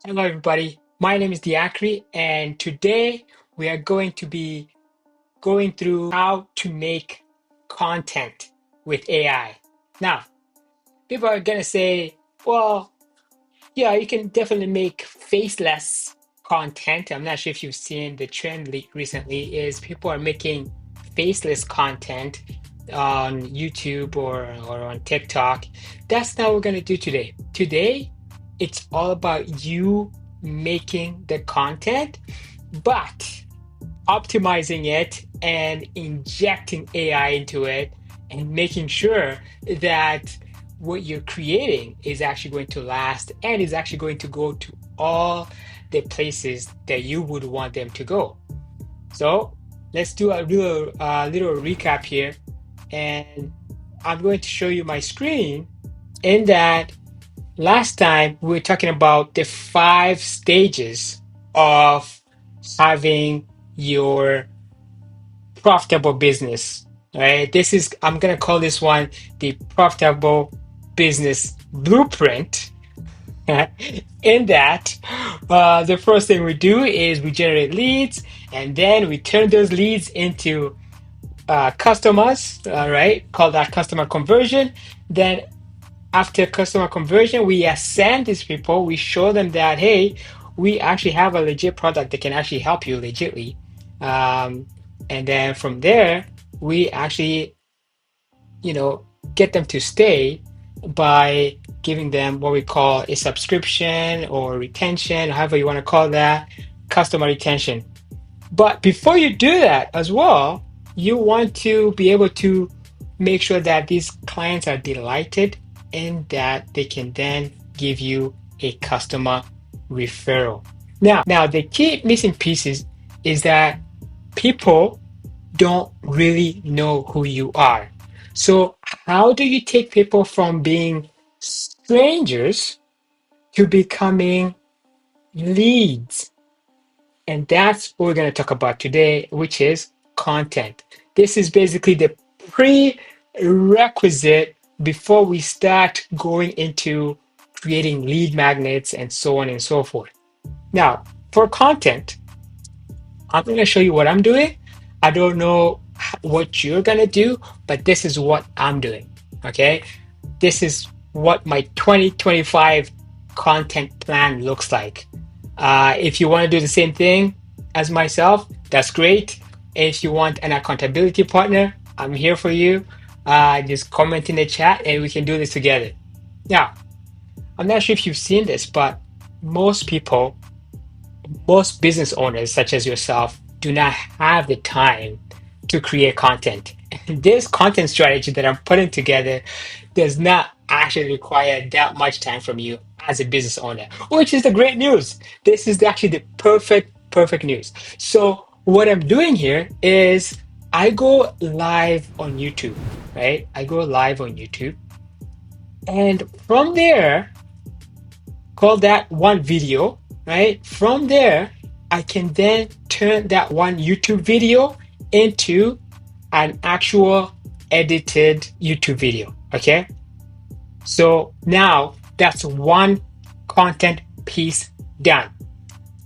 Hello, everybody. My name is Diakri, and today we are going to be going through how to make content with AI. Now, people are going to say, well, yeah, you can definitely make faceless content. I'm not sure if you've seen the trend recently is people are making faceless content on YouTube or on TikTok. That's not what we're going to do today. Today, it's all about you making the content, but optimizing it and injecting AI into it and making sure that what you're creating is actually going to last and is actually going to go to all the places that you would want them to go. So let's do a little recap here. And I'm going to show you my screen in that last time we were talking about the 5 stages of having your profitable business. Right? This is, I'm going to call this one the profitable business blueprint. In that, the first thing we do is we generate leads and then we turn those leads into customers, right? Call that customer conversion. Then after customer conversion, we ascend these people. We show them that, hey, we actually have a legit product that can actually help you legitly. Um, and then from there, we actually, you know, get them to stay by giving them what we call a subscription or retention, however you want to call that, customer retention. But before you do that as well, you want to be able to make sure that these clients are delighted and that they can then give you a customer referral. Now the key missing pieces is that people don't really know who you are. So how do you take people from being strangers to becoming leads? And that's what we're going to talk about today, which is content. This is basically the prerequisite before we start going into creating lead magnets and so on and so forth. Now, for content, I'm going to show you what I'm doing. I don't know what you're going to do, but this is what I'm doing. Okay. This is what my 2025 content plan looks like. If you want to do the same thing as myself, that's great. If you want an accountability partner, I'm here for you. Just comment in the chat and we can do this together. Now, I'm not sure if you've seen this, but most people, most business owners, such as yourself, do not have the time to create content. This content strategy that I'm putting together does not actually require that much time from you as a business owner, which is the great news. This is actually the perfect news. So what I'm doing here is I go live on YouTube, right? I go live on YouTube. And from there, call that one video, right? From there, I can then turn that one YouTube video into an actual edited YouTube video. Okay. So now that's one content piece done.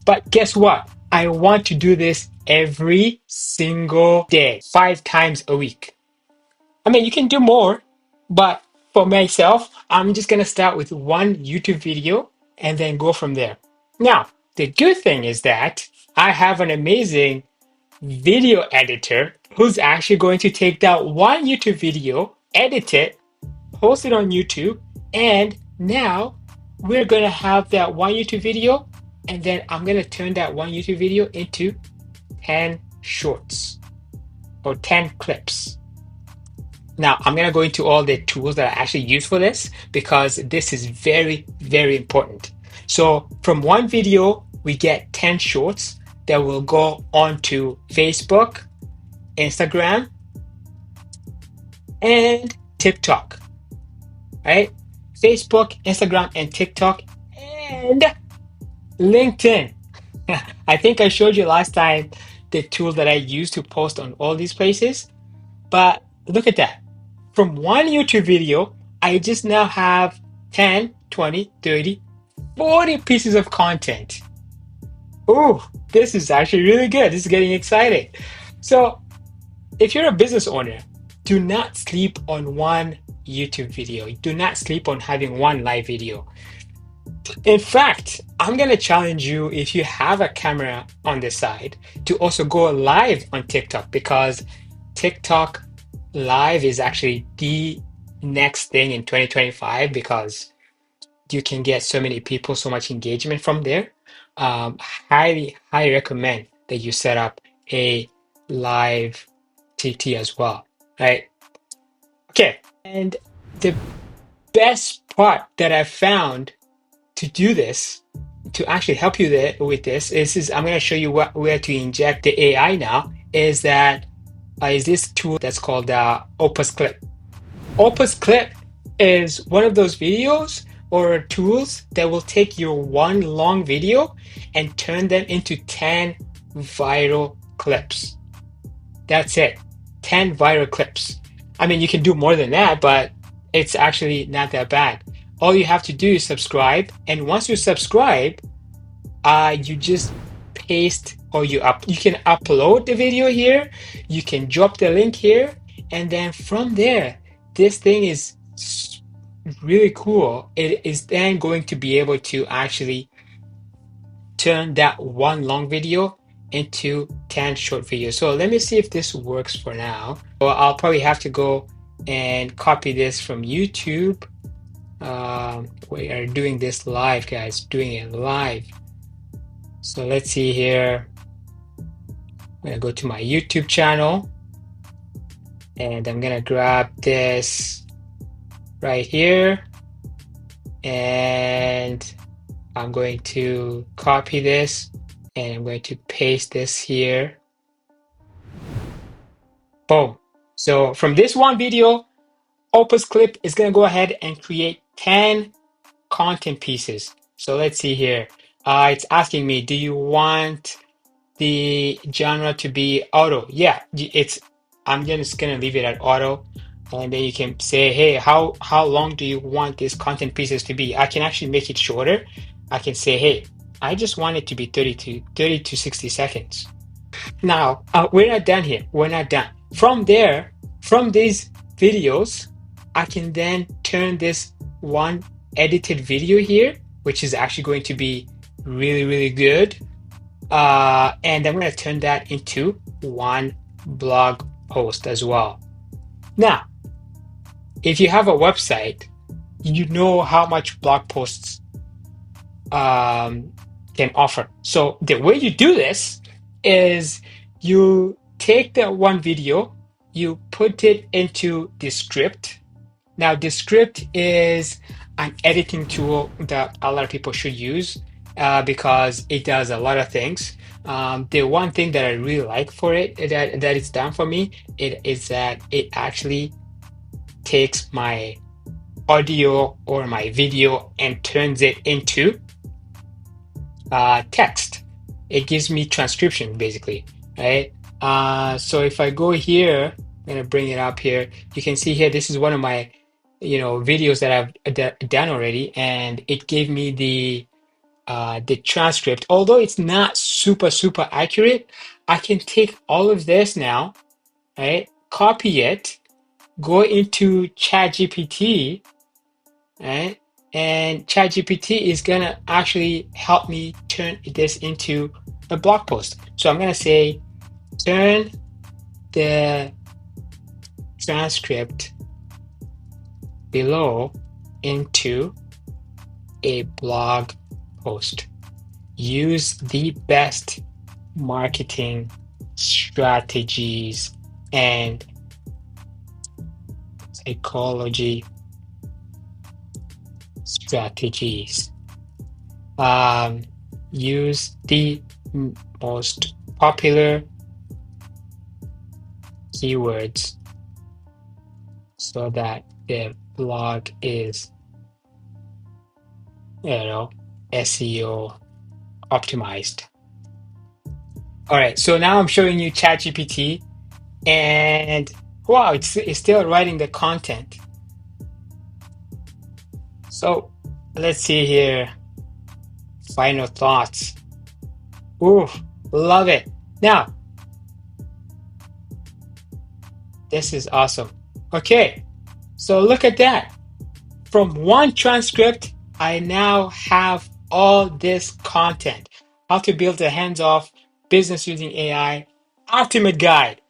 But guess what? I want to do this every single day, 5 times a week. I mean, you can do more, but for myself, I'm just going to start with one YouTube video and then go from there. Now, the good thing is that I have an amazing video editor who's actually going to take that one YouTube video, edit it, post it on YouTube, and now we're going to have that one YouTube video, and then I'm going to turn that one YouTube video into 10 shorts or 10 clips. Now, I'm going to go into all the tools that I actually use for this because this is very important. So from one video, we get 10 shorts that will go onto Facebook, Instagram, and TikTok, right? Facebook, Instagram, and TikTok, and LinkedIn. I think I showed you last time the tool that I use to post on all these places, but look at that. From one YouTube video, I just now have 10, 20, 30, 40 pieces of content. Oh, this is actually really good. This is getting exciting. So, if you're a business owner, do not sleep on one YouTube video. Do not sleep on having one live video. In fact, I'm going to challenge you if you have a camera on the side to also go live on TikTok, because TikTok live is actually the next thing in 2025, because you can get so many people, so much engagement from there. Highly recommend that you set up a live TT as well, right? Okay. And the best part that I found to do this, to actually help you with this, is I'm going to show you where to inject the AI now, is that is this tool that's called Opus Clip. Opus Clip is one of those videos or tools that will take your one long video and turn them into 10 viral clips. That's it. 10 viral clips. I mean, you can do more than that, but it's actually not that bad. All you have to do is subscribe. And once you subscribe, you just paste, or you can upload the video here. You can drop the link here. And then from there, this thing is really cool. It is then going to be able to actually turn that one long video into 10 short videos. So let me see if this works for now. Well, I'll probably have to go and copy this from YouTube. We are doing this live, guys, doing it live. So let's see here. I'm gonna go to my YouTube channel and I'm gonna grab this right here, and I'm going to copy this and I'm going to paste this here. Boom. So from this one video, Opus Clip is going to go ahead and create 10 content pieces. So let's see here. It's asking me, do you want the genre to be auto? Yeah, I'm just going to leave it at auto. And then you can say, hey, how long do you want these content pieces to be? I can actually make it shorter. I can say, hey, I just want it to be 30 to 60 seconds. Now, we're not done here. We're not done. From there, from these videos, I can then turn this one edited video here, which is actually going to be really, really good. And I'm going to turn that into one blog post as well. Now, if you have a website, you know how much blog posts can offer. So the way you do this is you take that one video, you put it into the script. Now, the script is an editing tool that a lot of people should use because it does a lot of things. The one thing that I really like for it, that it's done for me, is that it actually takes my audio or my video and turns it into text. It gives me transcription, basically, right? So if I go here, I'm gonna bring it up here. You can see here, this is one of my videos that I've done already, and it gave me the transcript. Although it's not super accurate, I can take all of this now, right? Copy it, go into ChatGPT, right? And ChatGPT is gonna actually help me turn this into a blog post. So I'm gonna say, turn the transcript below into a blog post. Use the best marketing strategies and psychology strategies. Use the most popular keywords so that the blog is, SEO optimized. All right, so now I'm showing you ChatGPT, and wow, it's still writing the content. So let's see here. final thoughts. Ooh, love it. Now, this is awesome. Okay, so look at that. From one transcript, I now have all this content. How to build a hands-off business using AI, ultimate guide.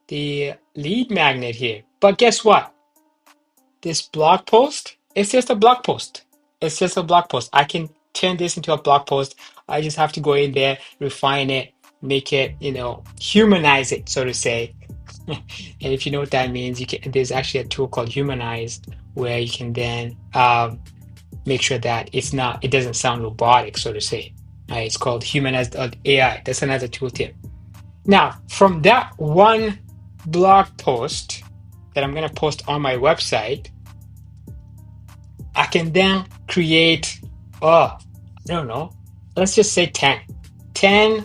The lead magnet here. But guess what? This blog post, it's just a blog post. It's just a blog post. I can turn this into a blog post. I just have to go in there, refine it, make it, humanize it, so to say. And if you know what that means, there's actually a tool called Humanize where you can then make sure that it doesn't sound robotic, so to say. It's called Humanized AI. That's another tooltip. Now, from that one blog post that I'm going to post on my website, I can then create, I don't know, let's just say 10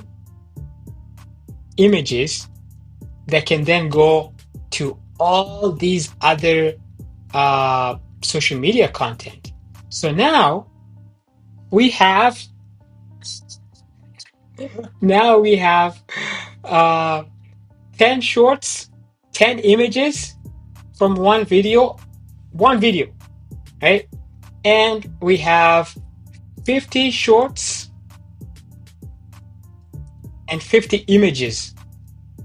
images that can then go to all these other social media content. So now we have 10 shorts, 10 images from one video, right? And we have 50 shorts and 50 images.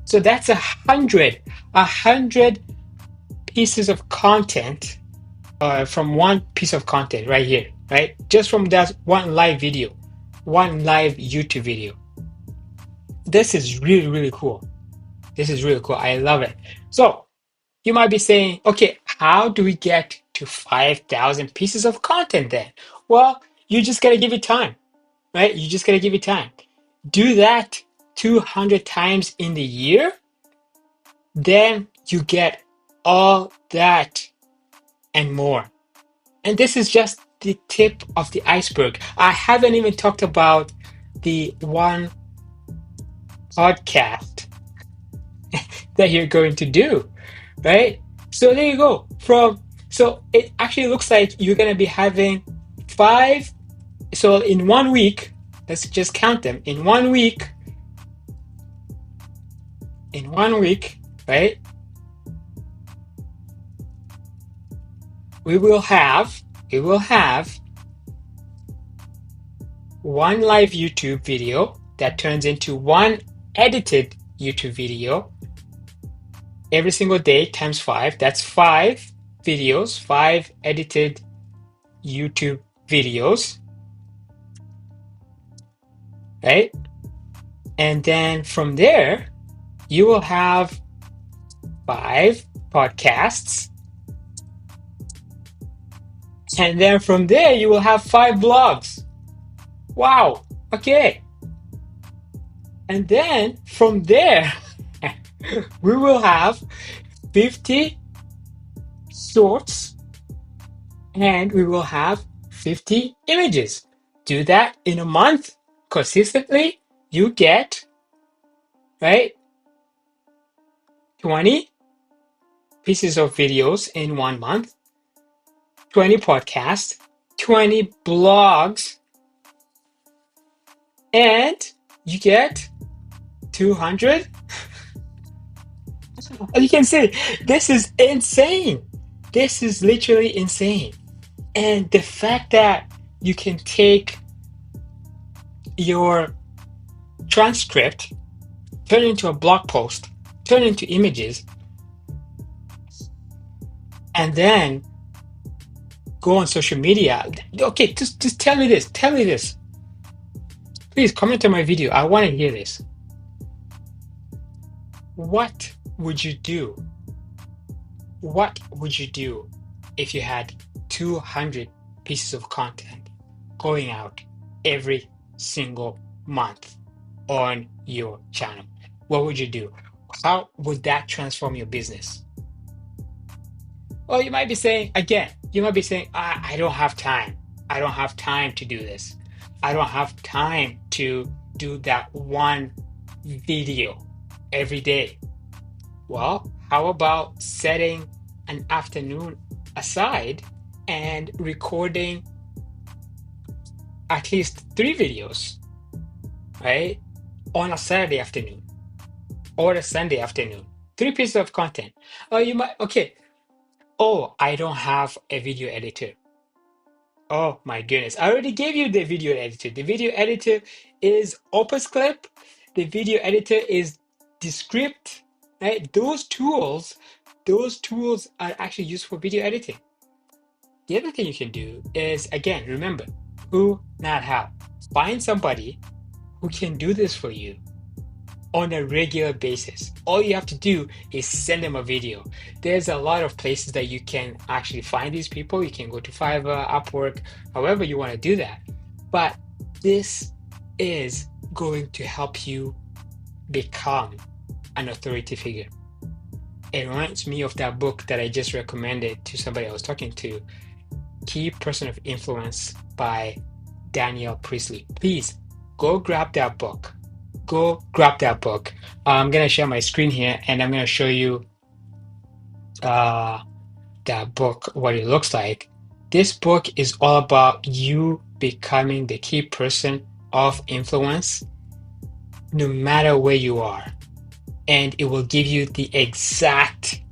So that's 100 pieces of content from one piece of content right here, right? Just from that one live video, one live YouTube video. This is really, really cool. This is really cool. I love it. So you might be saying, okay, how do we get to 5,000 pieces of content then? Well, you just got to give it time, right? You just got to give it time. Do that 200 times in the year, then you get all that and more. And this is just the tip of the iceberg. I haven't even talked about the one podcast that you're going to do, right? So there you go. So it actually looks like you're going to be having 5. So in 1 week, let's just count them. In 1 week, right? We will have one live YouTube video that turns into one edited YouTube video every single day times 5. That's 5 videos, 5 edited YouTube videos, right? And then from there, you will have 5 podcasts. And then from there, you will have 5 blogs. Wow. Okay. And then from there, we will have 50 shorts and we will have 50 images. Do that in a month consistently. You get, right, 20 pieces of videos in 1 month, 20 podcasts, 20 blogs, and you get 200. You can see this is insane. This is literally insane. And the fact that you can take your transcript, turn it into a blog post, turn it into images, and then go on social media. Okay, just tell me this. Please comment on my video. I want to hear this. What would you do? What would you do if you had 200 pieces of content going out every single month on your channel? What would you do? How would that transform your business? Well, you might be saying, I don't have time. I don't have time to do this. I don't have time to do that one video every day. Well, how about setting an afternoon aside and recording at least 3 videos, right? On a Saturday afternoon or a Sunday afternoon. 3 pieces of content. Oh, you might, okay. Oh, I don't have a video editor. Oh my goodness. I already gave you the video editor. The video editor is Opus Clip. The video editor is Descript, right? Those tools are actually used for video editing. The other thing you can do is, again, remember, who, not how. Find somebody who can do this for you on a regular basis. All you have to do is send them a video. There's a lot of places that you can actually find these people. You can go to Fiverr, Upwork, however you want to do that. But this is going to help you become an authority figure. It reminds me of that book that I just recommended to somebody I was talking to, Key Person of Influence by Daniel Priestley. Please go grab that book. Go grab that book. I'm going to share my screen here and I'm going to show you that book, what it looks like. This book is all about you becoming the key person of influence no matter where you are. And it will give you the exact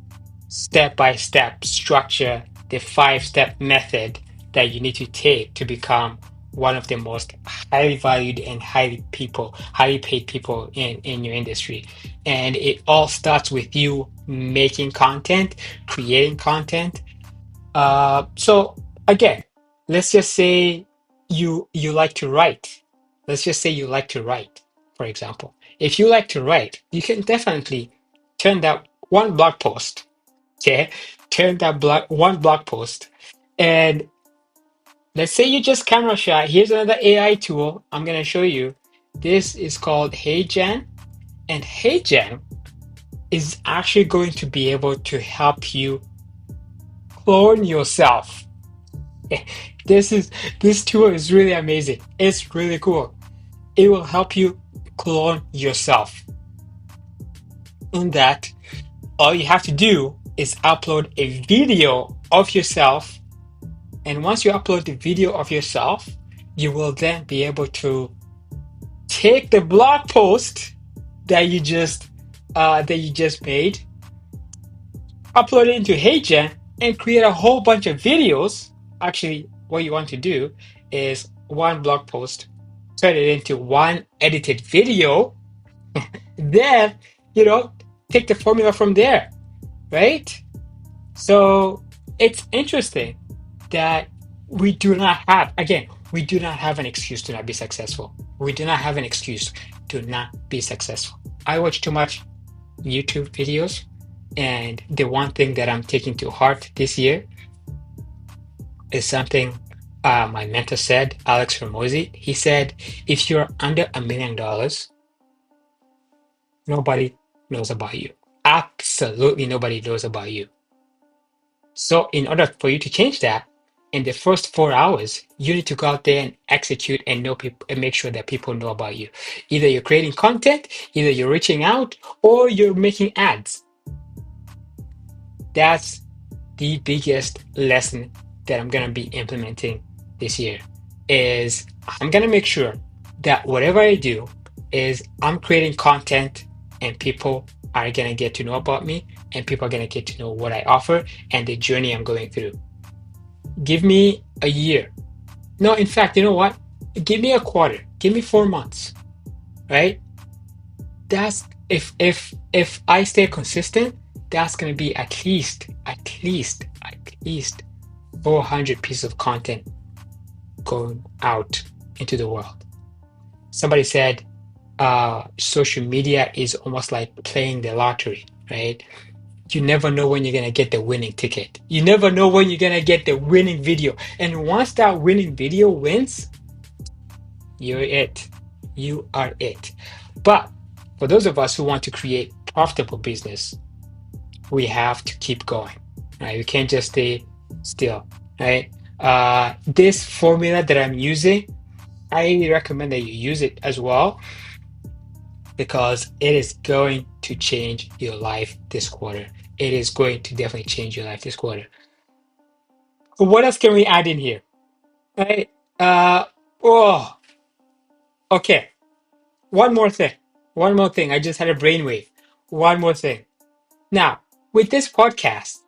step-by-step structure, the 5-step method that you need to take to become one of the most highly valued and highly paid people in your industry. And it all starts with you making content, creating content. So again, let's just say you like to write. Let's just say you like to write, for example. If you like to write, you can definitely turn that one blog post, okay? Turn that one blog post, and let's say you just camera shy. Here's another AI tool I'm gonna show you. This is called HeyGen, and HeyGen is actually going to be able to help you clone yourself. This tool is really amazing. It's really cool. It will help you clone yourself. In that, all you have to do is upload a video of yourself. And once you upload the video of yourself, you will then be able to take the blog post that you just made, upload it into HeyGen, and create a whole bunch of videos. Actually, what you want to do is one blog post, turn it into one edited video, then, take the formula from there, right? So it's interesting that we do not have an excuse to not be successful. We do not have an excuse to not be successful. I watch too much YouTube videos, and the one thing that I'm taking to heart this year is something my mentor said, Alex Ramosi. He said, if you're under $1 million, nobody knows about you. Absolutely nobody knows about you. So in order for you to change that, in the first 4 hours, you need to go out there and execute and know people and make sure that people know about you. Either you're creating content, either you're reaching out, or you're making ads. That's the biggest lesson that I'm gonna be implementing this year. Is I'm gonna make sure that whatever I do is I'm creating content and people are gonna get to know about me and people are gonna get to know what I offer and the journey I'm going through. Give me a year. No, in fact, you know what? Give me a quarter. Give me 4 months, right? That's if I stay consistent, that's gonna be at least 400 pieces of content going out into the world. Somebody said social media is almost like playing the lottery, right? You never know when you're going to get the winning ticket. You never know when you're going to get the winning video. And once that winning video wins, you're it. You are it. But for those of us who want to create profitable business, we have to keep going, right? We can't just stay still, right? This formula that I'm using, I recommend that you use it as well because it is going to change your life this quarter. It is going to definitely change your life this quarter. What else can we add in here? Right? Oh, okay. One more thing. One more thing. I just had a brainwave. One more thing. Now, with this podcast,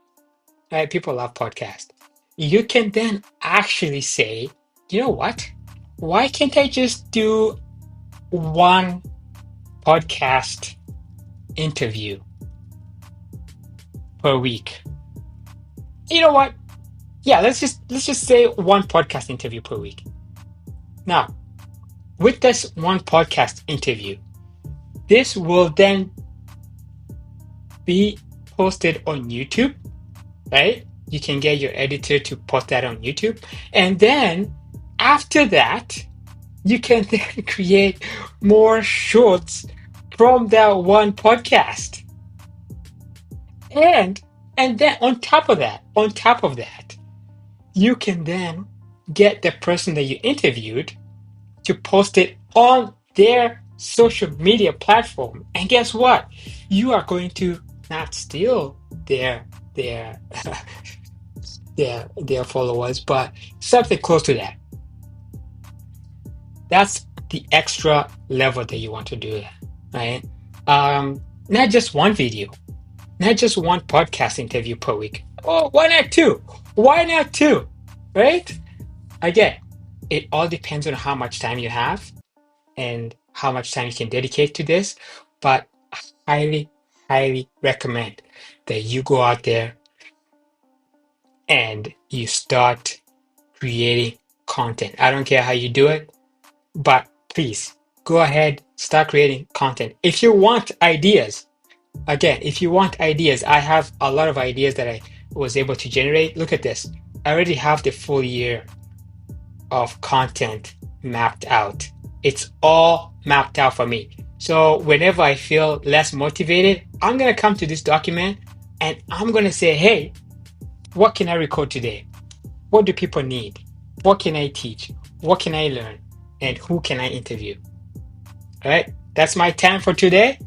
right, people love podcasts. You can then actually say, you know what? Why can't I just do one podcast interview per week? You know what? Yeah, let's just say one podcast interview per week. Now, with this one podcast interview, this will then be posted on YouTube, right? You can get your editor to post that on YouTube. And then after that, you can then create more shorts from that one podcast. And then on top of that, you can then get the person that you interviewed to post it on their social media platform. And guess what? You are going to not steal their their followers, but something close to that. That's the extra level that you want to do, right? Not just one video, not just one podcast interview per week. Oh, why not two? Why not two? Right? Again, it all depends on how much time you have and how much time you can dedicate to this. But I highly, highly recommend that you go out there and you start creating content. I don't care how you do it, but please go ahead, start creating content. If you want ideas, again, if you want ideas, I have a lot of ideas that I was able to generate. Look at this. I already have the full year of content mapped out. It's all mapped out for me. So whenever I feel less motivated, I'm going to come to this document and I'm going to say, hey, what can I record today? What do people need? What can I teach? What can I learn? And who can I interview? All right, that's my time for today.